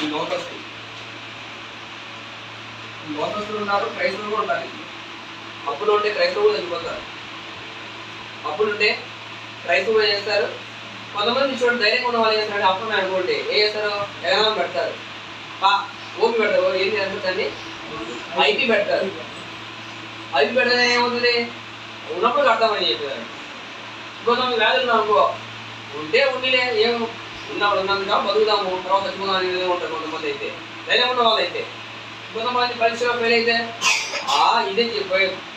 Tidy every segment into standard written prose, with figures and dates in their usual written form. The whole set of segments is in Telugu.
ఈ లోకస్తులు ఉన్నారు, క్రైస్తవులు కూడా ఉండాలి. అప్పుడు ఉంటే క్రైస్తవులు కూడా చనిపోతారు. అప్పుడు ఉంటే క్రైస్తవులు ఏం చేస్తారు, కొంతమంది చూడండి ధైర్యంగా ఉన్న వాళ్ళు ఏం చేస్తారంటే అప్పుడు అనుకోండి ఏం చేస్తారు, ఎగనామం పెడతారు, ఓపి పెడతారు, ఏంటి అనుకుంటుంది ఐపీ పెడతారు. ఐపీ పెడితే ఏమవుతుంది, ఉన్నప్పుడు అర్థమని చెప్పారు. ఇంకొంతమంది వ్యాధులు అనుకో ఉంటే ఉండిలే ఏం ఉన్నందుగా బతుకుదాము తర్వాత చచ్చిపోదాం అనేది ఉంటారు కొంతమంది అయితే, ధైర్యం ఉన్న వాళ్ళు అయితే. కొంతమంది పరీక్షలో ఫెయిల్ అయితే ఇదే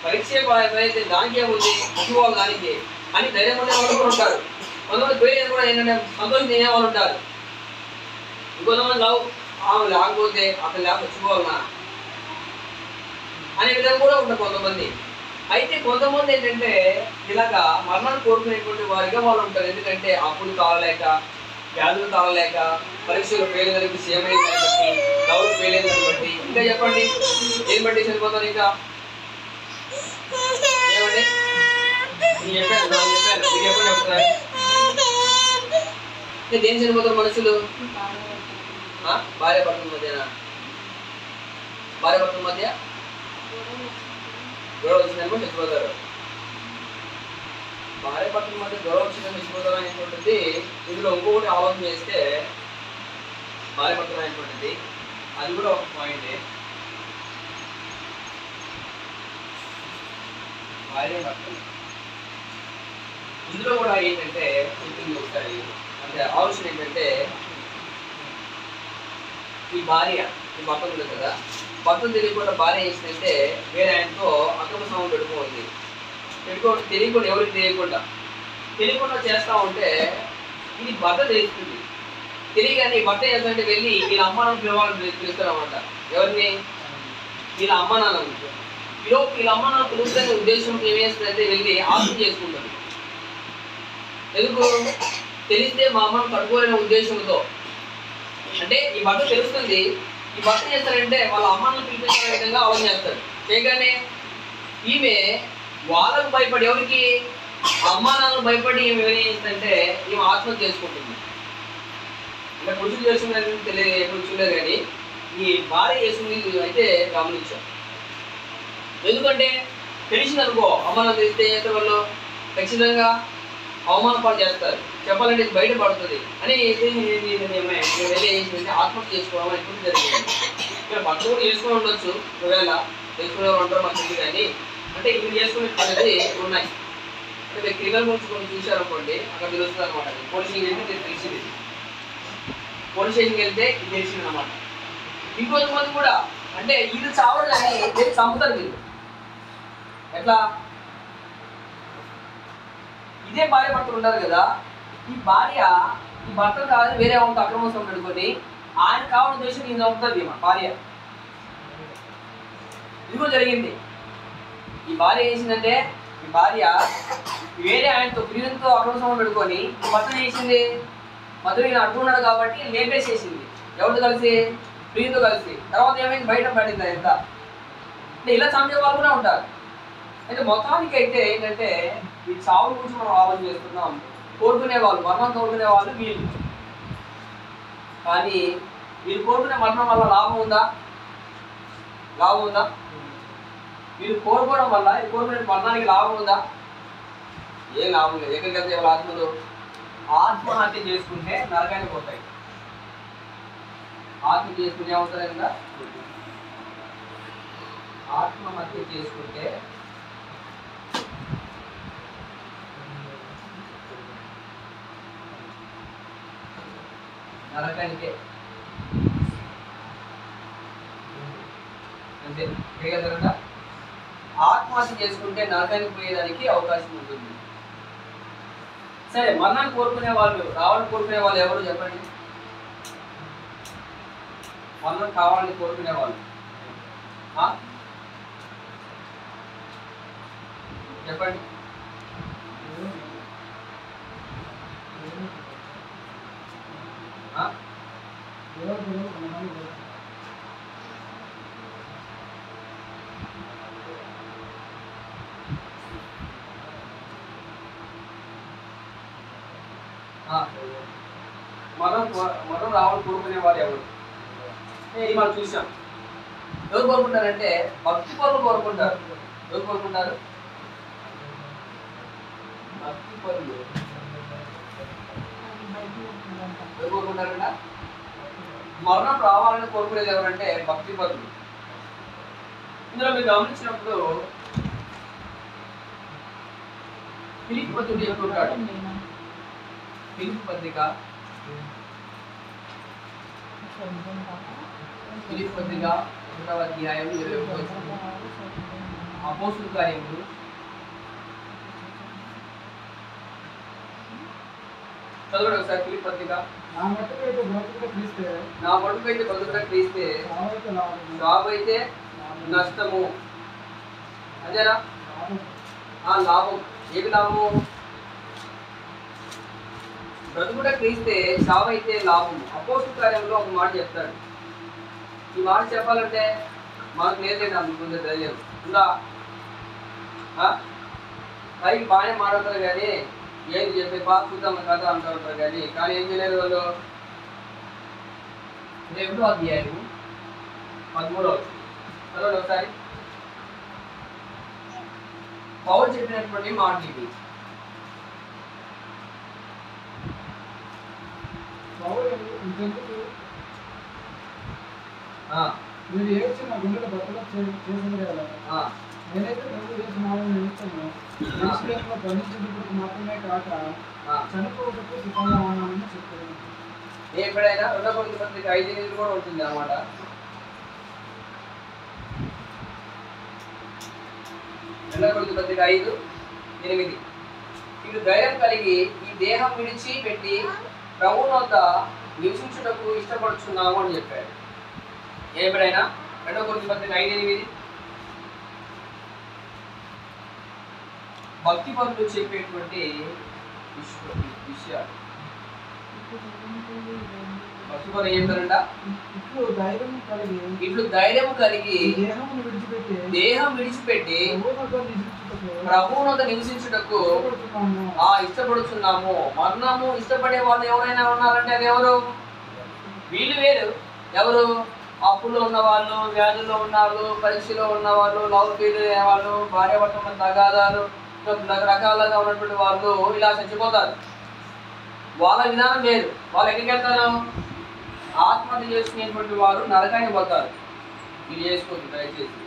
పరీక్ష అయితే దానికే ఉంది చచ్చిపోవాలి దానికి అని ధైర్యం ఉండే వాళ్ళు కూడా ఉంటారు. కొంతమంది ఫెయిల్ అయితే కూడా ఏంటంటే సంతోషం తినే వాళ్ళు ఉంటారు. ఇంకొంతమంది లేకపోతే అక్కడ లేక చచ్చిపోవాలన్నా అనే విధంగా కూడా ఉంటారు కొంతమంది. అయితే కొంతమంది ఏంటంటే ఇలాగా మరణాన్ని కోరుకునేటువంటి వారిగా వాళ్ళు ఉంటారు. ఎందుకంటే అప్పులు కావలేక, వ్యాధులు కావలేక, పరీక్షలు ఫెయిల్ అయిన సేమ్ అయింది బట్టి, డౌట్ ఫెయిల్ అయిందని బట్టి, ఇంకా చెప్పండి ఏం బట్టి చనిపోతారు. ఇంకా ఏమండి దేని చనిపోతారు మనుషులు? భార్య భర్తల మధ్యనా? భార్య భర్తల మధ్య గొడవ వచ్చిందనుకో చచ్చిపోతారు. భార్య భర్తల మధ్య గొడవ వచ్చిందని చచ్చిపోతారు అనేటువంటిది ఇందులో ఇంకొకటి ఆలోచన చేస్తే భార్య భర్తలు అనేటువంటిది అది కూడా ఒక పాయింటే. భార్య భర్తలు ఇందులో కూడా ఏంటంటే చెప్పింది ఒకసారి అంటే ఆలోచన ఏంటంటే ఈ భార్య ఈ భర్త ఉంది కదా, భర్తను తెలియకుండా భార్య చేసిందంటే వేరే ఆయనతో అక్రమ సంబంధం పెట్టుకోండి. తెలియకుండా ఎవరికి తెలియకుండా చేస్తూ ఉంటే ఇది భర్త తెలుస్తుంది. తెలియగానే భర్త చేస్తుంటే వెళ్ళి వీళ్ళ అమ్మ నాన్న పిలవాలని పిలుస్తారన్నమాట. ఎవరిని? వీళ్ళ అమ్మ నాన్న. ఈలోపు వీళ్ళ అమ్మ నాన్న పిలుస్తున్న ఉద్దేశంతో ఏం చేస్తుందంటే వెళ్ళి ఆత్మ చేసుకుంటుంది. ఎందుకు? తెలిస్తే మా అమ్మను కట్టుకోలేని ఉద్దేశంతో. అంటే ఈ భర్త తెలుస్తుంది, ఈ భర్త చేస్తారంటే వాళ్ళ అమ్మను పిలిపించే విధంగా ఆలోచన చేస్తారు. చేయగానే ఈమె వాళ్ళకు భయపడి, ఎవరికి? అమ్మా నాన్నకు భయపడి ఈమె ఏం చేస్తుందంటే ఈమె ఆత్మహత్య చేసుకుంటుంది. ఇలా పురుషులు చేస్తుందని తెలియదు, ఎప్పుడు చూడలేదు. కానీ ఈ భార్య చేస్తుంది అయితే గమనించాం. ఎందుకంటే తెలిసిందనుకో అమ్మ నాన్న తెలిస్తే ఏం చేస్తారు వాళ్ళు? ఖచ్చితంగా అవమాన పాలు చేస్తారు. చెప్పాలంటే ఇది బయటపడుతుంది అని వెళ్ళి ఏంటంటే ఆత్మహత్య చేసుకోవడం ఎప్పుడు జరిగింది. ఇక్కడ భర్త కూడా చేసుకుని ఉండొచ్చు, ఒకవేళ చేసుకునే వాళ్ళు ఉంటారు మాకు తెలియదు. కానీ అంటే ఇప్పుడు చేసుకునే పద్ధతి ఉన్నాయి. అంటే క్రిమినల్ గురించి కొన్ని చూశారనుకోండి, అక్కడ తెలుస్తుంది అనమాట. పోలీస్ స్టేషన్ వెళ్తే తెలిసింది, పోలీస్ స్టేషన్కి వెళ్తే ఇది తెలిసింది అనమాట. ఇంకొంతమంది కూడా అంటే ఇది చావడం కానీ దీన్ని చంపుతారు వీళ్ళు. ఎట్లా? ఇదే భార్య భర్తలు ఉంటారు కదా, ఈ భార్య ఈ భర్త కాదు వేరే వాళ్ళతో అక్రమం పెట్టుకొని ఆయన కావాలని ఉద్దేశం నేను చంపుతుంది మా భార్య. ఇది కూడా జరిగింది. ఈ భార్య ఏం చేసిందంటే ఈ భార్య వేరే ఆయనతో ప్రియులతో అక్రమం పెట్టుకొని భర్త చేసింది, మధురు ఈయన అడ్డుకున్నాడు కాబట్టి లేపేసేసింది. ఎవరితో కలిసి? ప్రియులతో కలిసి. తర్వాత ఏమైంది? బయట పడింది ఎంత. అంటే ఇలా చంపే వాళ్ళు కూడా ఉంటారు. అయితే మొత్తానికి అయితే ఏంటంటే ఈ చావు గురించి మనం ఆలోచన చేస్తున్నాం. కోరుకునే వాళ్ళు, మరణం కోరుకునే వాళ్ళు వీళ్ళు. కానీ వీళ్ళు కోరుకునే మరణం వల్ల లాభం ఉందా? లాభం ఉందా? వీళ్ళు కోరుకోవడం వల్ల ఈ కోరుకునే మరణానికి లాభం ఉందా? ఏం లాభం లేదు. ఎక్కడికి వెళ్తే ఎవరు ఆత్మలు? ఆత్మహత్య చేసుకుంటే నరకానికి పోతాయి. ఆత్మహత్య చేసుకుంటే ఏమవుతుంది కదా? ఆత్మహత్య చేసుకుంటే నరకానికే. అంతే కదా. ఆత్మహత్య చేసుకుంటే నరకానికి పోయేదానికి అవకాశం ఉంటుంది. సరే, మరణాన్ని కోరుకునే వాళ్ళు, రావాలని కోరుకునే వాళ్ళు ఎవరు చెప్పండి? మరణం కావాలని కోరుకునే వాళ్ళు చెప్పండి. మనం రావాలని కోరుకునే వారు ఎవరు? ఇది మనం చూసాం. ఎవరు కోరుకుంటారంటే భక్తి పరులు కోరుకుంటారు. ఎవరు కోరుకుంటారు? భక్తి పరులు ఎవరు కోరుకుంటారంట? మరణం రావాలని కోరుకునేది ఎవరంటే భక్తి పరులు. ఇందులో మీరు గమనించినప్పుడు ఫిలిప్పీ పత్రిక చెప్తుంటాడు. ఫిలిప్పీ పత్రిక 1వ అధ్యాయం 21వ వచనం. అపోస్తుల కార్యములు చదవండి ఒకసారి. ఫిలిప్పీ పత్రిక. నా మట్టుకైతే బ్రతుకుట క్రీస్తే, సావైతే నష్టము. అదేనా? లాభం. ఏమి లాభము? బ్రతుకుట క్రీస్తే, సావైతే లాభము. అపోస్తుల కార్యంలో ఒక మాట చెప్తాడు. ఈ మాట చెప్పాలంటే మనకు లేదండి అందుకుంటే ధైర్యం ఉందా? పైకి బాగానే మాట్లాడతారు కానీ ఏది చెప్పే పాత్ర కథ అంటూ ఉంటారు కానీ ఏం చేయలేదు వాళ్ళు. 2వ అధ్యాయము 13వ వచనం చదవండి ఒకసారి. పౌలు చెప్పినటువంటి మాట ఇది. మీరు ఏడ్చి నా గుండెలు బట్టలు చేసింది కదా, నేనైతే ప్రభు చేసిన నిమిత్తము బంధించినప్పుడు మాత్రమే కాక చనిపోవటకు సిద్ధంగా ఉన్నానని చెప్తాను. ఎప్పుడైనా 2 కొరింథీ పత్రిక 5:8 కూడా ఉంటుంది అన్నమాట. 2 కొరింథీ పత్రిక 5:8. ఇటు ధైర్యం కలిగి ఈ దేహం విడిచి పెట్టి ప్రభువునొద్ద నివసించుటకు ఇష్టపడుచున్నాము అని చెప్పాడు. ఎప్పుడైనా 2 కొరింథీ పత్రిక 5:8 భక్తి పనులు చెప్పేటువంటి విషయాలు. భక్తి పనులు ఏం చేస్తారంట? ఇట్లు ధైర్యం కలిగి దేహం విడిచిపెట్టి ప్రభువునొద్ద నివసించుటకు ఇష్టపడుతున్నాము. మరణము ఇష్టపడే వాళ్ళు ఎవరైనా ఉన్నారంటే అది ఎవరు? వీళ్ళు వేరు. ఎవరు? అప్పుల్లో ఉన్న వాళ్ళు, వ్యాధుల్లో ఉన్నవాళ్ళు, పరీక్షలో ఉన్నవాళ్ళు, లవ్ ఫెయిల్ వాళ్ళు, భార్య భర్తల తగాదాలు, రకరకాలుగా ఉన్నటువంటి వాళ్ళు ఇలా చచ్చిపోతారు. వాళ్ళ విధానం వేరు. వాళ్ళు ఎక్కడికి వెళ్తారు? ఆత్మహత్య చేసుకునేటువంటి వారు నరకానికి పోతారు. మీరు చేసుకోవచ్చు దయచేసి.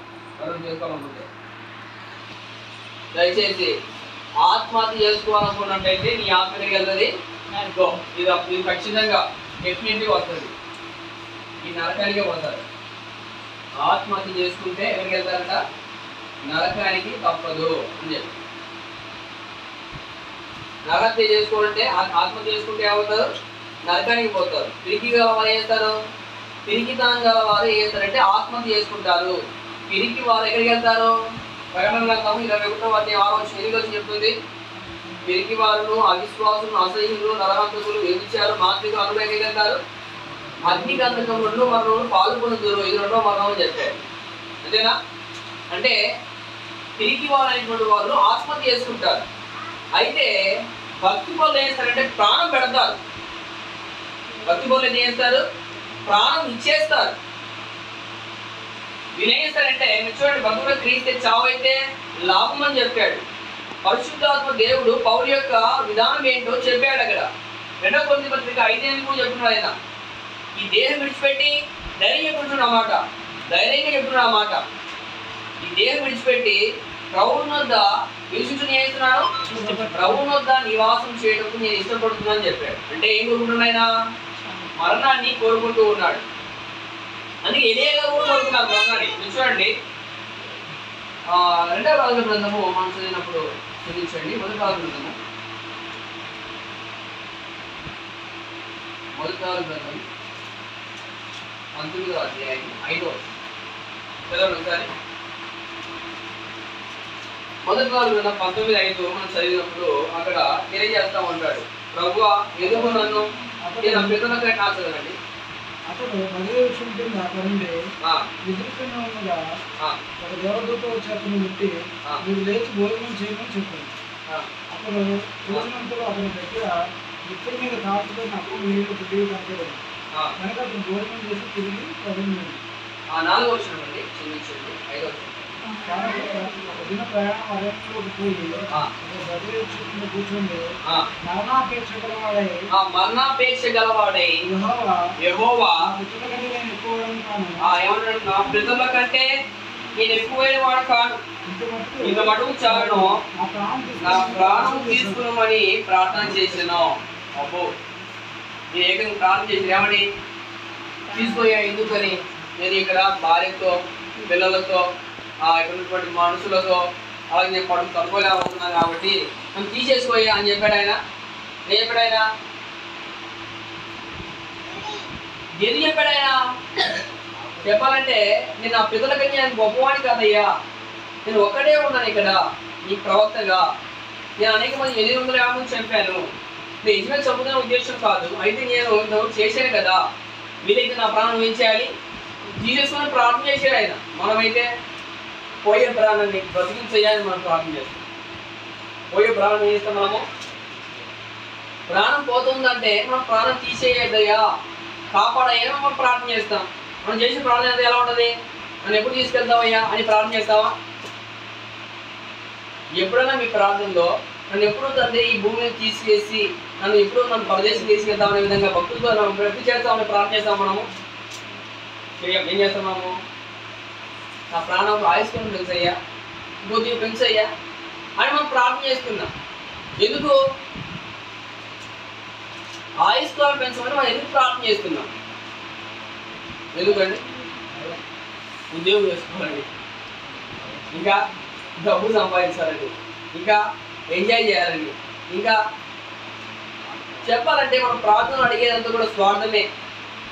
ఎవరు చేసుకోవాలనుకుంటే దయచేసి ఆత్మహత్య చేసుకోవాలనుకున్నట్టయితే నీ ఆత్మ ఎక్కడికి వెళ్తుంది? ఇది ఖచ్చితంగా డెఫినెట్గా వస్తుంది. ఈ నరకానికే పోతారు. ఆత్మహత్య చేసుకుంటే ఎవరికి వెళ్తారంట? నరకానికి తప్పదు అని చెప్పి. నరహత్య చేసుకోవాలంటే ఆత్మహత్య చేసుకుంటే ఏమవుతారు? నరకానికి పోతారు. పిరికి గల వారు ఏం చేస్తారు? పిరికితనం గల వారు ఏం చేస్తారంటే ఆత్మహత్య చేసుకుంటారు. పిరికి వారు ఎక్కడికి వెళ్తారు? ప్రకటన గ్రంథం 21వ అధ్యాయం 6వ వచనం చెప్తుంది. పిరికి వారును, అవిశ్వాసులు, అసహ్యులు, నరహంతకులు, వ్యభిచారులు, మాంత్రికులు అందరూ ఎక్కడికి వెళ్తారు? అగ్ని గంధకం 2 మరణంలో పాల్గొనదురు. ఇది 2వ మరణం అని చెప్పారు. అంతేనా? అంటే పిరికి వారు అనేటువంటి వాళ్ళు ఆత్మహత్య చేసుకుంటారు. అయితే భక్తి పనులు ఏం చేస్తారంటే ప్రాణం పెడతారు. భక్తి పనులు ఏం చేస్తారు? ప్రాణం ఇచ్చేస్తారు. వీళ్ళు ఏం చేస్తారంటే చూడండి, భక్తుడు క్రీస్తే చావైతే లాభం అని చెప్పాడు. పరిశుద్ధాత్మ దేవుడు పౌలు యొక్క విధానం ఏంటో చెప్పాడు అక్కడ. 2 కొరింథీ పత్రిక 5:8 కూడా చెప్తున్నాడు ఆయన. ఈ దేహం విడిచిపెట్టి ధైర్యంగా చెప్తున్నమాట. ధైర్యంగా చెప్తున్నమాట. ఈ దేహం విడిచిపెట్టి ప్రభువునొద్ద నివసించుని చేస్తున్నాను. ప్రభువునొద్ద నివాసం చేయడానికి నేను ఇష్టపడుతున్నాను అని చెప్పాడు. అంటే ఏం కోరుకుంటున్నాడు ఆయన? మరణాన్ని కోరుకుంటూ ఉన్నాడు. అందుకే ఎలియా కూడా కోరుకున్నారు మరణాన్ని. చూడండి, 2వ రాజుల గ్రంథము మనం చదివినప్పుడు చదివించండి. 1వ రాజుల గ్రంథము 19వ అధ్యాయం 5వ వచనం చదవండి ఒకసారి. 1వ రాజుల గ్రంథం 19:5 మనం చదివినప్పుడు అక్కడ తెలియజేస్తా ఉంటాడు. ప్రభువా ఎదుగు నన్ను పితలకై నా చదవండి. అతడు మరే విషయం కింద పరుండే ఎదుర్కొన్న ఉండగా ఒక దేవదూత వచ్చి అతను ముట్టి మీరు లేచి భోజనం చేయమని చెప్పాడు. అతను చూసినంతలో అతని దగ్గర ఇప్పుడు మీద కాపుతో నాకు నీళ్లు పుట్టి కనపడింది. కనుక అతను భోజనం చేసి తిరిగి కదిలింది. 4వ వచనం అండి, క్షమించండి, 5వ వచనం. కాబట్టి ఒక దిన ప్రయాణం అరణ్యంలోకి పోయి కింద కూర్చుండి మరణాపేక్ష గలవాడై యెహోవా ఏమన్నాడు? నా పితరుల కంటే నేను ఎక్కువైన వాడు కాను, ఇంత మటుకు చాలును, నా ప్రాణం తీసుకున్నామని ప్రార్థన చేసాను. అబ్బో, నేను ఏకంగా ప్రార్థన చేసి ఏమని తీసుకోయా? ఎందుకని? నేను ఇక్కడ భార్యతో పిల్లలతో ఇక్కడ ఉన్నటువంటి మనుషులతో అలాగే నేను పడుకు తట్టుకోలేకపోతున్నాను కాబట్టి నన్ను తీసేసుకోయా అని చెప్పాడు ఆయన. ఏం చెప్పాడు ఆయన? ఎందుకు చెప్పాడు ఆయన? చెప్పాలంటే నేను నా పిల్లల కంటే నేను గొప్పవాడిని కాదయ్యా, నేను ఒక్కడే ఉన్నాను ఇక్కడ నీ ప్రవక్తగా. నేను అనేక మంది 850 మంది చంపాను, నేను యజమాని చంపుతున్న ఉద్దేశం కాదు. అయితే నేను ఇంతవరకు చేశాను కదా, వీలైతే నా ప్రాణం ఏం చేయాలి? తీసేసుకొని ప్రార్థన చేశాడు ఆయన. మనమైతే పోయే ప్రాణాన్ని బ్రతికించేయాలని మనం ప్రార్థన చేస్తాం. పోయే ప్రాణం ఏం చేస్తాం? మనము ప్రాణం పోతుందంటే మనం ప్రాణం తీసేయద్దయ్యా, కాపాడయ్యా మనం ప్రార్థన చేస్తాం. మనం చేసిన ప్రార్థన అనేది ఎలా ఉంటుంది? నన్ను ఎప్పుడు తీసుకెళ్తావయ్యా అని ప్రార్థన చేస్తావా? ఎప్పుడైనా మీ ప్రార్థనలో నన్ను ఎప్పుడు తండ్రి ఈ భూమిని తీసివేసి నన్ను ఎప్పుడు నన్ను పరదేశం తీసుకెళ్తామనే విధంగా భక్తులతో మనం ఎప్పుడు చేస్తామని ప్రార్థన చేస్తాం. మనము ఏం చేస్తాం? మనము నా ప్రాణం ఆయుష్కాలం పెంచయ్యా, బుద్ధి పెంచయ్యా అని మనం ప్రార్థన చేస్తున్నాం. ఎందుకు ఆయుష్కాలం పెంచమని మనం ఎందుకు ప్రార్థన చేస్తున్నాం? ఎందుకండి? ఉద్యోగం చేసుకోవాలండి, ఇంకా డబ్బు సంపాదించాలండి, ఇంకా ఎంజాయ్ చేయాలండి, ఇంకా చెప్పాలంటే మనం ప్రార్థన అడిగేదంతా కూడా స్వార్థమే.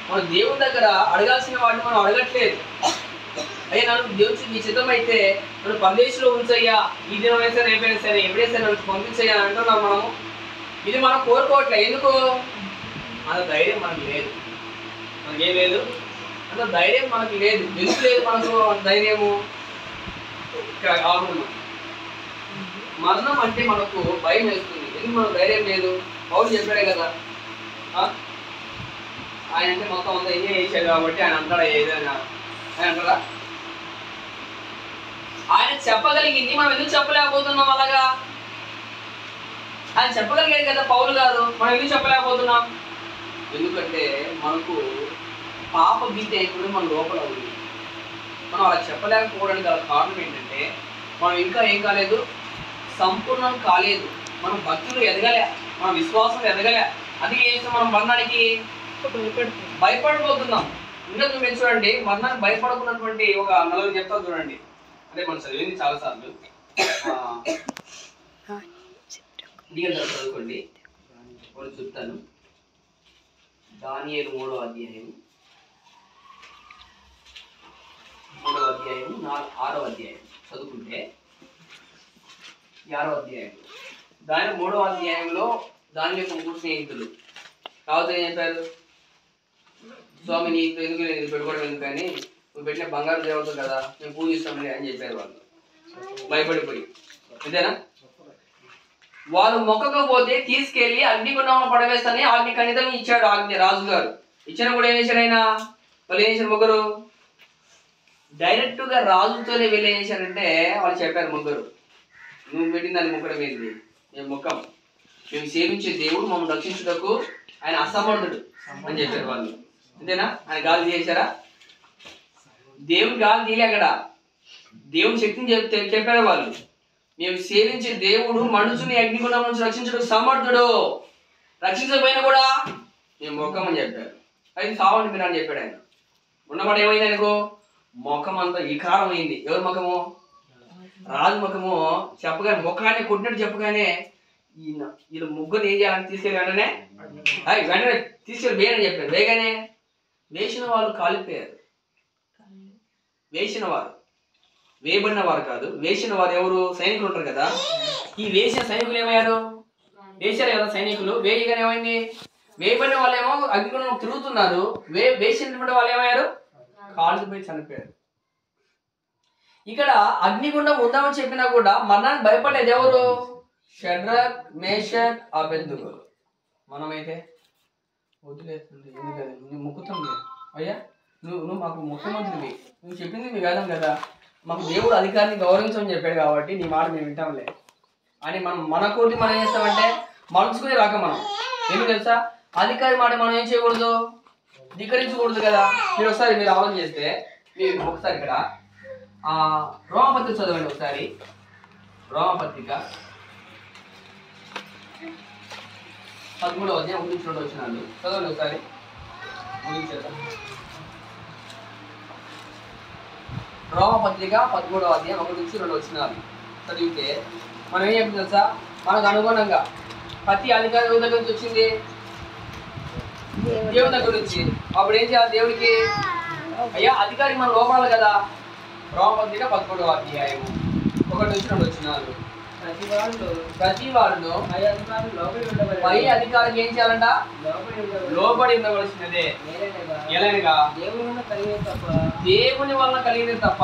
మన దేవుని దగ్గర అడగాల్సిన వాటిని మనం అడగట్లేదు. అయ్యా నన్ను దేవుడు నీ చిత్తం అయితే నన్ను పరదేశంలో ఉంచయ్యా, ఈ దినమైనా సరే రేపైనా సరే ఎప్పుడైనా సరే నన్ను పంపించయ్యా అని అంటున్నాం మనము. ఇది మనం కోరుకోవట్లే. ఎందుకు? అంత ధైర్యం మనకు లేదు. మనకేం లేదు? అంత ధైర్యం మనకు లేదు. ఎందుకు లేదు మనకు ధైర్యము? మరణం అంటే మనకు భయం వేస్తుంది. ఎందుకు మనకు ధైర్యం లేదు? పౌలు చెప్పాడే కదా, ఆయన అంటే మొత్తం అంతా ఎంజాయ్ చేశాడు కాబట్టి ఆయన అంటాడా ఏదైనా ఆయన అంటారా? ఆయన చెప్పగలిగింది మనం ఎందుకు చెప్పలేకపోతున్నాం? అలాగా ఆయన చెప్పగలిగేది కదా పౌలు కాదు, మనం ఎందుకు చెప్పలేకపోతున్నాం? ఎందుకంటే మనకు పాప భీతి అయిపోయి మన లోపల ఉంది. మనం అలా చెప్పలేకపోవడానికి గల కారణం ఏంటంటే మనం ఇంకా ఏం కాలేదు? సంపూర్ణం కాలేదు. మనం భక్తులు ఎదగలే, మన విశ్వాసం ఎదగలే. అందుకే ఏం చేస్తాం? మనం మరణానికి భయపడిపోతున్నాం. ఇంకా మీరు చూడండి, మరణానికి భయపడుకున్నటువంటి ఒక నలుగురు చెప్తాను చూడండి. అంటే మనం చదివింది చాలాసార్లు. చదువుకోండి, వాళ్ళు చెప్తాను. దానియేలు 3వ అధ్యాయం 6వ అధ్యాయం చదువుకుంటే 6వ అధ్యాయం దాని 3వ అధ్యాయంలో దాని యొక్క 3 స్నేహితులు కావద్దు ఏం చెప్పారు? స్వామి నీకు ఎందుకు నేను పెట్టుకోవడం ఎందుకని, నువ్వు పెట్టిన బంగారు దేవత కదా మేము పూజిస్తాంలే అని చెప్పారు వాళ్ళు భయపడిపోయి. అంతేనా? వాళ్ళు మొక్కకపోతే తీసుకెళ్లి అగ్నిగుండంలో పడవేస్తానని ఆజ్ఞ ఖండితం ఇచ్చాడు. ఆజ్ఞ రాజు గారు ఇచ్చిన కూడా ఏం చేశాడు ఆయన? వాళ్ళు ఏం చేశారు? ముగ్గురు డైరెక్ట్ గా రాజుతోనే వెళ్ళి ఏం చేశారంటే వాళ్ళు చెప్పారు, ముగ్గురు నువ్వు పెట్టిన దాన్ని మొక్కడం ఏంటి? మేము మొక్కం, మేము సేవించే దేవుడు మమ్మల్ని రక్షించుటకు ఆయన అసమర్థుడు అని చెప్పారు వాళ్ళు. అంతేనా? ఆయన గాలి చేశారా? దేవుడు గాలి తీయలే అక్కడ, దేవుని శక్తిని చెప్పారు వాళ్ళు. మేము సేవించే దేవుడు మనుషుని అగ్నిగుండం నుంచి రక్షించడం సమర్థుడు, రక్షించకపోయినా కూడా మేము మొక్కమని చెప్పారు. అయితే సావండి మీరు అని చెప్పాడు ఆయన. ఉన్నమాట ఏమైంది అనుకో, ముఖం అంతా వికారం అయింది. ఎవరి ముఖము? రాజు ముఖము. చెప్పగానే ముఖాన్ని కొట్టినట్టు చెప్పగానే వీళ్ళు ముగ్గురు ఏం చేయాలని తీసుకెళ్ళి వెంటనే తీసుకెళ్ళి వేయని చెప్పారు. వేగానే వేసిన వాళ్ళు కాలిపోయారు. వేసిన వారు, వేయబడిన వారు కాదు, వేసిన వారు ఎవరు? సైనికులు ఉంటారు కదా. ఈ వేసిన సైనికులు ఏమయ్యారు? వేశారు కదా సైనికులు. వేయగానే ఏమైంది? వేయబడిన వాళ్ళు ఏమో అగ్నిగుండం తిరుగుతున్నారు, వేసినటువంటి వాళ్ళు ఏమయ్యారు? కాళ్ళుపై చనిపోయారు. ఇక్కడ అగ్నిగుండం ఉందామని చెప్పినా కూడా మరణానికి భయపడలేదు ఎవరు? షడ్రక్, మేషక్, అబేద్నెగో. మనమైతే వదిలేస్తుంది ఎందుకని నువ్వు మొక్కుతుంది అయ్యా, నువ్వు మాకు ముఖ్యమంత్రివి, నువ్వు చెప్పింది మీ వేదం కదా, మాకు దేవుడు అధికారిని గౌరవించమని చెప్పాడు కాబట్టి నీ మాట మేము వింటాంలే అని మన కోటి మనం ఏం చేస్తామంటే మలుచుకుని రాక మనం ఎందుకు తెలుసా, అధికారి మాట మనం ఏం చేయకూడదు, ధిక్కరించకూడదు కదా. మీరు ఆలోచన చేస్తే మీరు ఒకసారి ఇక్కడ రోమపత్రిక చదవండి, ఒకసారి రోమపత్రిక 13వ అధ్యాయం 1-2 వచనాలు చదవండి ఒకసారి, ముగించేద్దాం. రోమపత్రిక 13వ అధ్యాయం 1-2 వచనాలు చదివితే మనం ఏం చెప్తుంది తెలుసా, మనకు అనుగుణంగా ప్రతి అధికారి దేవుని దగ్గర నుంచి వచ్చింది, దేవుని దగ్గర నుంచి. అప్పుడు ఏం చేయాలి దేవుడికి, అయ్యా అధికారికి మనం లోపడాలి కదా. రోమపత్రిక 13వ అధ్యాయం 1-2 వచనాలు, ప్రతి వాడు పై అధికారికి ఏం చేయాలంట, లోబడి ఉండవలసినదే, ఎలాగా దేవుని వలన కలిగినది తప్ప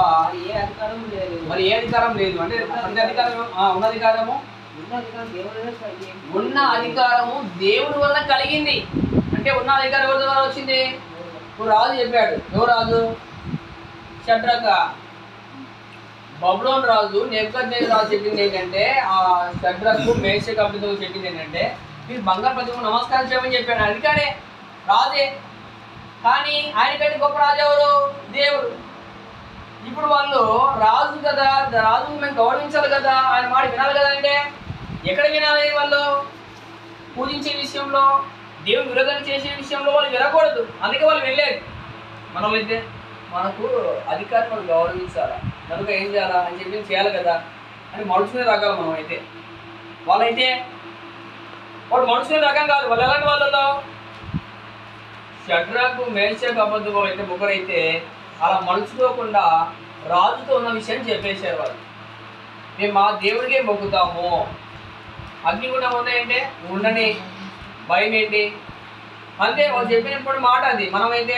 మరి ఏ అధికారం లేదు. అంటే అధికారం ఉన్న అధికారము దేవుని వలన కలిగింది. అంటే ఉన్న అధికారం ఎవరి ద్వారా వచ్చింది, నువ్వు రాజు చెప్పాడు. ఎవరు రాజు, షడ్రక బబులోను రాజు నెబుకద్నెజరు రాజు చెప్పింది ఏంటంటే, ఆ షడ్రకు మేషకు అబేద్నెగోకు చెప్పింది ఏంటంటే మీరు బంగారు ప్రతిమకు నమస్కారం చేయమని చెప్పాడు. అధికారే రాజే, కానీ ఆయనకంటే గొప్ప రాజు ఎవరు, దేవుడు. ఇప్పుడు వాళ్ళు రాజు కదా, రాజు మేము గౌరవించాలి కదా, ఆయన మాట వినాలి కదా. అంటే ఎక్కడ వినాలి, వాళ్ళు పూజించే విషయంలో, దేవుని విరోధం చేసే విషయంలో వాళ్ళు వినకూడదు. అందుకే వాళ్ళు వెళ్ళేది. మనమైతే మనకు అధికారం మనం గౌరవించాలా, కనుక ఏం చేయాలా అని చెప్పి చేయాలి కదా అని మనుషులే రకాల. మనం అయితే వాళ్ళైతే వాళ్ళు మనుషులే రకం కాదు. వాళ్ళు ఎలాంటి వాళ్ళలో షడ్రకు మేషకు అబేద్నెగో అయితే ముగ్గురైతే అలా మనుచుకోకుండా రాజుతో ఉన్న విషయాన్ని చెప్పేసారు వాళ్ళు. మేము మా దేవుడికే మొక్కుతాము, అగ్నిగుండం ఉన్నాయంటే ఉండని, భయం ఏంటి అంతే. వాళ్ళు చెప్పినప్పుడు మాట అది. మనమైతే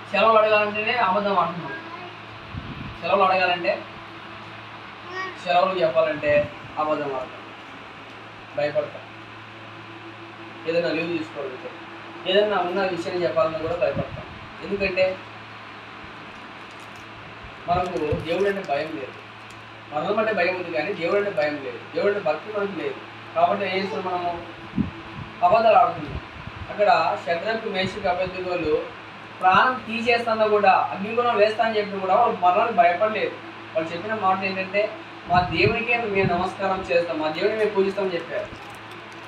సెలవులు అడగాలంటేనే అబద్ధం అంటున్నాం. సెలవులు అడగాలంటే, సెలవులు చెప్పాలంటే అబద్ధం ఆడతాం, భయపడతాం. ఏదైనా లీవ్ తీసుకోవాలంటే, ఏదైనా ఉన్న విషయాన్ని చెప్పాలన్నా కూడా భయపడతాం. ఎందుకంటే మనకు దేవుడు అంటే భయం లేదు. మరణం అంటే భయం ఉంది కానీ దేవుడు అంటే భయం లేదు. దేవుడు అంటే భక్తి మనకు లేదు. కాబట్టి ఏం చేస్తున్నాం, మనము అబద్ధాలు ఆడుతున్నాం. అక్కడ షడ్రకు మేషకు అబేద్నెగోలు ప్రాణం తీసేస్తున్నా కూడా, అగ్నిగుణం వేస్తా అని చెప్పిన కూడా వాళ్ళు మరణానికి భయపడలేదు. వాళ్ళు చెప్పిన మాట ఏంటంటే మా దేవునికే మేము నమస్కారం చేస్తాం, మా దేవుని మేము పూజిస్తామని చెప్పారు.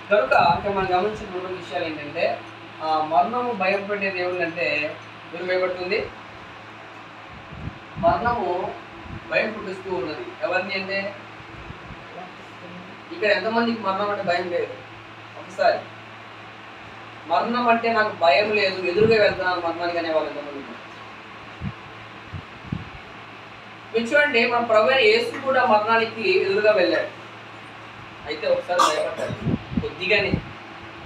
కనుక ఇక్కడ మనం గమనించిన రెండు విషయాలు ఏంటంటే, మరణము భయపడే దేవుడు అంటే ఎవరు భయపడుతుంది, మరణము భయం పుట్టిస్తూ ఉన్నది. ఎవరిని అంటే ఇక్కడ ఎంతమందికి మరణం అంటే భయం లేదు. ఒకసారి మరణం అంటే నాకు భయం లేదు, ఎదురుగా వెళ్తున్నాను మరణానికి అనేవాళ్ళు ఎంతమంది. మీరు చూడండి, మన ప్రభు యేసు కూడా మరణానికి ఎదురుగా వెళ్ళాడు. అయితే ఒకసారి భయపడ్డాడు, కొద్దిగానే,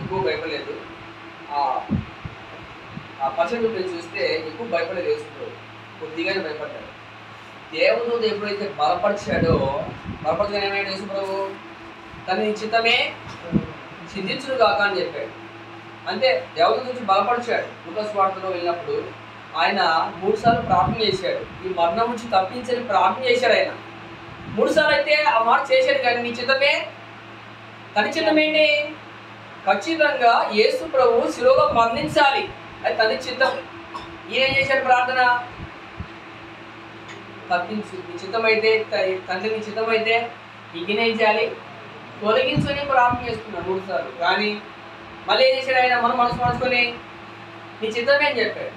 ఎక్కువ భయపడలేదు. ఆ పర్సెంట్ చూస్తే ఎక్కువ భయపడలేదు, యేసు కొద్దిగానే భయపడ్డాడు. దేవుడు ఎప్పుడైతే బలపరిచాడో, బలపరచగానే ఏమైనా యేసు ప్రభు తన చిత్తమే సిద్ధించును కాక అని చెప్పాడు. అంటే దేవుడి నుంచి బలపరిచాడు. లూకాసు వార్తలో వెళ్ళినప్పుడు ఆయన 3 సార్లు ప్రార్థన చేశాడు, ఈ మరణం నుంచి తప్పించని ప్రార్థన చేశాడు. ఆయన 3 సార్లు అయితే ఆ మాట చేశాడు. కానీ నీ చిత్తమే, తన చిత్తం ఏంటి, ఖచ్చితంగా యేసు ప్రభు శిలువలో మరణించాలి, అది తన చిత్తం. ఈయన ఏం చేశాడు, ప్రార్థన తప్పించు, నీ చిత్తమైతే, తండ్రి నీ చిత్తమైతే ఈయనేం చేయాలి, తొలగించుని ప్రార్థన చేస్తున్నాడు 3 సార్లు. కానీ మళ్ళీ ఏం చేశాడు ఆయన, మనం మనసు మార్చుకొని నీ చిత్తమే అని చెప్పాడు.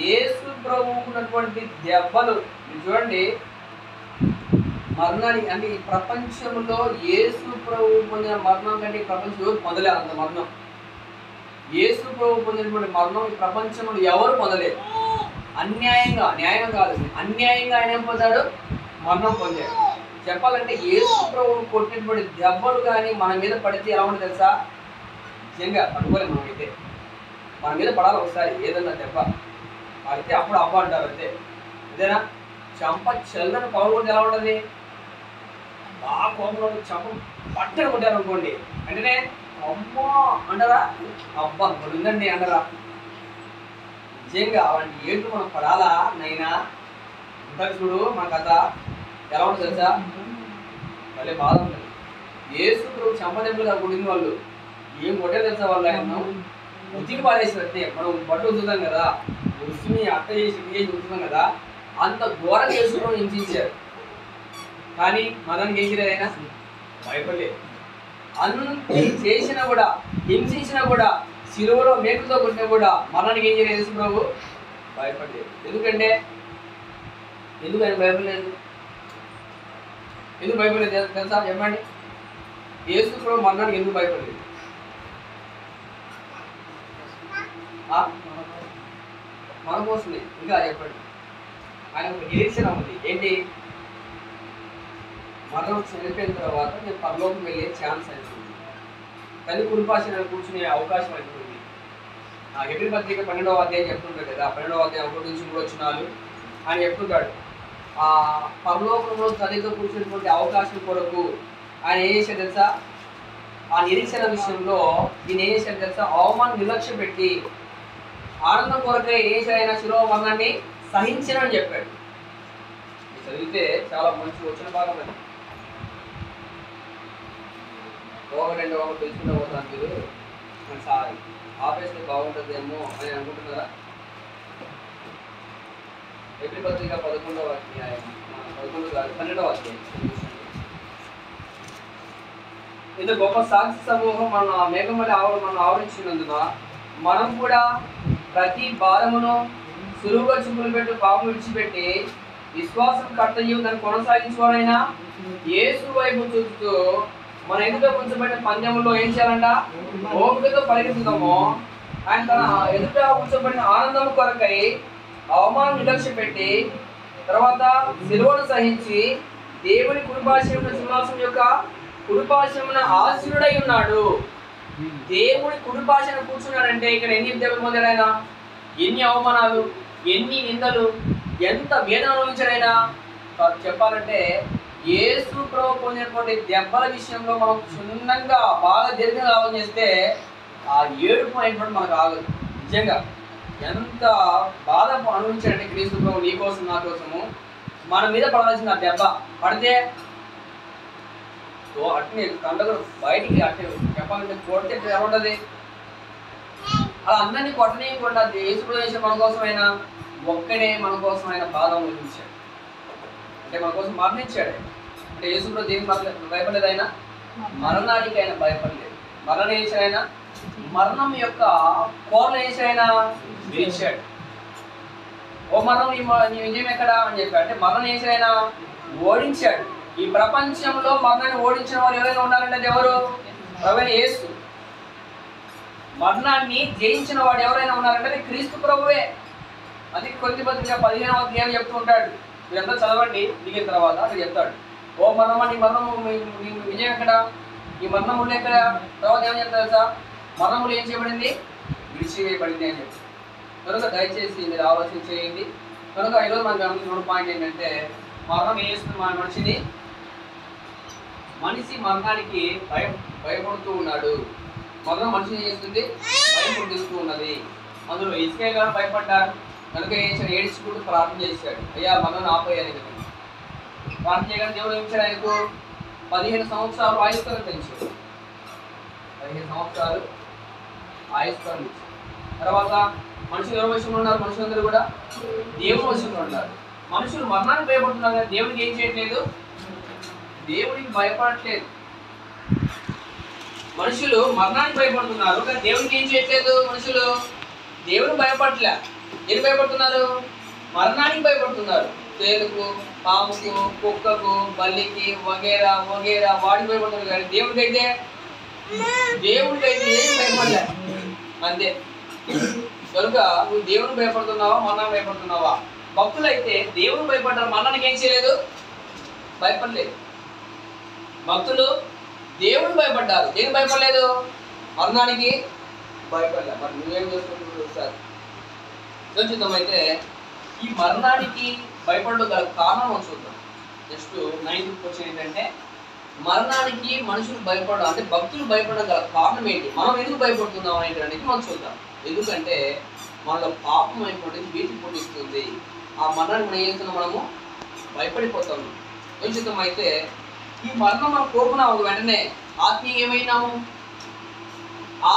యేసు ప్రభువుకు ఉన్నటువంటి దెబ్బలు చూడండి, మరణానికి అంటే ఈ ప్రపంచంలో యేసు ప్రభువు పొందిన మరణం కంటే ఈ ప్రపంచం ఎవరు పొందలేదు. అంత మరణం యేసు ప్రభువు పొందినటువంటి మరణం ఈ ప్రపంచంలో ఎవరు పొందలేదు. అన్యాయంగా, న్యాయం కాదు, అన్యాయంగా ఆయన ఏం పొందాడు, మరణం పొందాడు. చెప్పాలంటే యేసు ప్రభువు కొట్టినటువంటి దెబ్బలు కానీ మన మీద పడితే ఎలా ఉంటుంది తెలుసా, నిజంగా అనుకోలేదు. మనమైతే మన మీద పడాలి ఒకసారి ఏదన్నా దెబ్బ పడితే అప్పుడు అబ్బా అంటారు అంతే. ఇదేనా చంప చెల్లని పవర్ కొట్టి ఎలా ఉంటుంది, బాగా కోపంలో చంప పట్టని కొట్టారు అనుకోండి, వెంటనే అమ్మా అంటారా, అబ్బా ఉందండి అంటారా. నిజంగా అలాంటి ఏళ్ళు మనం పడాలా నైనా. ఇంకా చూడు మన కథ ఎలా ఉంటుంది తెలుసా, మళ్ళీ బాధ ఉంటుంది. ఏసు చెంపదెబ్బలుగా కొట్టిన వాళ్ళు ఏం కొట్టే తెలుసా, వాళ్ళు ఆయన ఉతికి పారేసినట్టే. మనం బట్టు ఉంచుతాం కదా, ఉసుని అట్ట చేసి చేసి ఉంచుతాం కదా, అంత ఘోరం చేసుకుని హింసించారు. కానీ మనానికి ఏం చేయలేదు, అయినా భయపడలేదు. అన్ని చేసినా కూడా, హింసించినా కూడా, శిలువలో మేకులతో కొట్టినా కూడా మరణానికి ఏం చేయలేదు యేసు ప్రభు, భయపడలేదు. ఎందుకంటే ఎందుకు ఆయన భయపడలేదు? ఎందుకు భయపడలేదు తెలుసా చెప్పండి? యేసు ప్రభు మరణానికి ఎందుకు భయపడలేదు? మన కోసమే. ఇంకా చెప్పండి, ఆయన ఒక నిరీక్షణ ఉంది. ఏంటి? మరణం చనిపోయిన తర్వాత నేను పరలోకం వెళ్ళే ఛాన్స్ అవుతుంది, తల్లి కుటుంబాసిన కూర్చునే అవకాశం అవుతుంది. హెబ్రీ పత్రిక 12వ అధ్యాయం చెప్తుంటాడు కదా, 12వ అధ్యాయం 1 నుంచి 3 వచనాలు ఆయన చెప్తుంటాడు. ఆ పరలోకంలో తల్లితో కూర్చునేటువంటి అవకాశం కొరకు ఆయన ఏం చేశాడు తెలుసా? ఆ నిరీక్షణ విషయంలో దీన్ని ఏం చేశాడు తెలుసా? అవమానం నిర్లక్ష్యం పెట్టి ఆనందం కొరకే ఏం చేయాలైనా శిలువ మరణాన్ని సహించనని చెప్పాడు. చదివితే చాలా మంచి వచ్చిన భాగం అది. ఒకటి తెలుసుకుంటూ పోతాను మీరు. సారీ ఆపేస్తే బాగుంటుందేమో అని అనుకుంటున్నారా? హెబ్రీ పత్రిక 11వ అధ్యాయం 12వ అధ్యాయం. ఇంత గొప్ప సాక్షి సమూహం మన మేఘం వల్ల మనం ఆవరించినందున మనం కూడా ప్రతి భారమును సులువుగా చుక్కులు పెట్టు పాపం విడిచిపెట్టి విశ్వాసం కర్తయ్యు దాన్ని కొనసాగించుకోవాలైనా యేసు వైపు చూస్తూ మన ఎదుట ఉంచబడిన పందెంలో ఏం చేయాలంట? ఓపికతో పరిగెత్తుతాము. ఆయన తన ఎదుట ఉంచబడిన ఆనందం కొరకై అవమానం నిర్లక్ష్య పెట్టి తర్వాత శిలువను సహించి దేవుని కుడిపార్శ్వమున సింహాసనం యొక్క కుడిపార్శ్వమున ఆసీనుడై ఉన్నాడు. దేవుని కుడిపార్శ్వమున కూర్చున్నాడంటే ఇక్కడ ఎన్ని దెబ్బలు పొందాడైనా, ఎన్ని అవమానాలు, ఎన్ని నిందలు, ఎంత వేదన అనుభవించాడైనా. చెప్పాలంటే యేసు ప్రభు పొందినటువంటి దెబ్బల విషయంలో మనం క్షుణ్ణంగా బాగా దీర్ఘంగా ఆలోచన చేస్తే ఆ ఏడుపు అయినటువంటి మనకు ఆగదు. నిజంగా ఎంత బాధ అనుభవించాడంటే క్రీస్తు ప్రభు నీ కోసం నా కోసము. మన మీద పడాల్సిన దెబ్బ పడితే అట్నే కండలు బయటికి అట్టే చెప్పాలంటే కొడితే ఎలా ఉంటుంది? అలా అందరినీ కొట్టనీయకుండా యేసు ప్రభు మన కోసమైనా ఒక్కడే మన కోసం ఆయన బాధ అనుభవించాడు. అంటే మన కోసం మరణించాడు. అంటే యేసు ప్రభు దేనికి భయపడలేదు, ఆయన మరణానికి ఆయన భయపడలేదు. మరణం చేశాడు, మరణం యొక్క కోరలు చేశాడు, విరిచాడు. ఓ మరణం నీ విజయం ఎక్కడ అని చెప్పాడు. అంటే మరణం చేశాడు, ఓడించాడు. ఈ ప్రపంచంలో మరణాన్ని ఓడించిన వారు ఎవరైనా ఉన్నారంటే అది ఎవరు? ప్రభువైన యేసు. మరణాన్ని జయించిన వాడు ఎవరైనా ఉన్నారంటే అది క్రీస్తు ప్రభువే. అది కొద్ది పత్రిక 15వ అధ్యాయం చెప్తూ ఉంటాడు. మీరంతా చదవండి దిగిన తర్వాత అది చెప్తాడు. ఓ మరణమా నీ మరణము నీ విజయం ఎక్కడ? ఈ మరణములు ఎక్కడ? తర్వాత ఏమని చెప్తారు తెలుసా? మరణములు ఏం చేయబడింది? విడిచివేయబడింది అని చెప్పి. కనుక దయచేసి మీరు ఆలోచన చేయండి. కనుక ఈరోజు మనకు గమనించిన పాయింట్ ఏంటంటే మరణం ఏం చేస్తుంది? మన మనిషి మరణానికి భయపడుతూ ఉన్నాడు. మరణం మనిషిని ఏం చేస్తుంది? భయం పుట్టిస్తూ ఉన్నది. అందులో ఇసుకే గారు భయపడ్డారు కనుక ఏం చేశాడు? ఏడ్చుకుంటూ ప్రార్థన చేశాడు, అయ్యా మరణం ఆపేయాలి కదా. ప్రార్థన చేయగానే దేవుడు ఏం చేశాడు? ఆయనకు 15 సంవత్సరాలు ఆయుష్కాలం పెంచాడు. 15 సంవత్సరాలు ఆయుష్కాలం ఇచ్చాడు. తర్వాత మనుషులు ఎవరి వశంలో ఉన్నారు? మనుషులందరూ కూడా దేవుని వశంలో ఉన్నారు. మనుషులు మరణానికి భయపడుతున్నారు కానీ దేవుడికి ఏం చేయట్లేదు? దేవుడికి భయపడట్లేదు. మనుషులు మరణానికి భయపడుతున్నారు కానీ దేవుడికి ఏం చేయట్లేదు. మనుషులు దేవుడికి భయపడట్లే. ఏం భయపడుతున్నారు? మరణానికి భయపడుతున్నారు. తేలుకు, పాముకు, కుక్కకు, బల్లికి వగేరా వగేరా వాడికి భయపడుతున్నారు కానీ దేవుడికైతే ఏం భయపడలే. అంతే. కనుక నువ్వు దేవుని భయపడుతున్నావా, మరణానికి భయపడుతున్నావా? భక్తులైతే దేవుని భయపడ్డారు, మరణానికి ఏం చేయలేదు, భయపడలేదు. భక్తులు దేవుని భయపడ్డారు, దేనికి భయపడలేదు? మరణానికి భయపడలేదు. మరి నువ్వేం చేస్తున్నావు సార్? చూద్దామైతే ఈ మరణానికి భయపడడం గల కారణం చూద్దాం. నెక్స్ట్ 9th క్వశ్చన్ ఏంటంటే మరణానికి మనుషులు భయపడడం అంటే భక్తులు భయపడడం గల కారణం ఏంటి, మనం ఎందుకు భయపడుతున్నాం అనేటువంటి మనం చూద్దాం. ఎందుకంటే మనలో పాపం అయినటువంటిది భీతి పుట్టిస్తుంది. ఆ మరణాన్ని మనం ఏం చేస్తున్నాం, మనము భయపడిపోతాము. ఉచితం అయితే ఈ మరణం మనం కోరుకున్నాము వెంటనే ఆత్మీయంగా ఏమైనాము,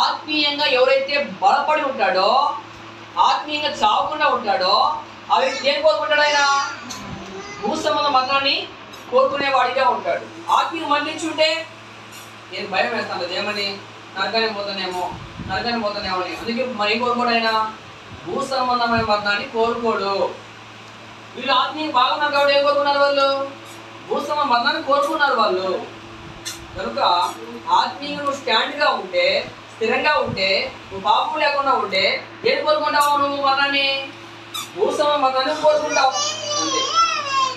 ఆత్మీయంగా ఎవరైతే బలపడి ఉంటాడో, ఆత్మీయంగా చావకుండా ఉంటాడో ఆ వ్యక్తి ఏం కోరుకుంటాడు, ఆయన భూ సంబంధ మరణాన్ని కోరుకునేవాడిగా ఉంటాడు. ఆత్మీయ మరణించుంటే నేను భయం వేస్తాను కదా, ఏమని నరకానికి పోతానేమో అని. అందుకే మరి ఏం కోరుకోడు, ఆయన భూ సంబంధమైన మరణాన్ని కోరుకోడు. వీళ్ళు ఆత్మీయ బాగున్నారు కాబట్టి ఏం కోరుకున్నారు, వాళ్ళు భూ సంబంధ మరణాన్ని కోరుకున్నారు వాళ్ళు. కనుక ఆత్మీయంగా నువ్వు స్టాండ్గా ఉంటే, స్థిరంగా ఉంటే, నువ్వు పాపం లేకుండా ఉంటే ఏం కోరుకుంటావు, నువ్వు మరణాన్ని భూ సంబంధ మరణాన్ని కోరుకుంటావు. అంతే.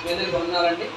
మీ అందరికి వందనాలండి.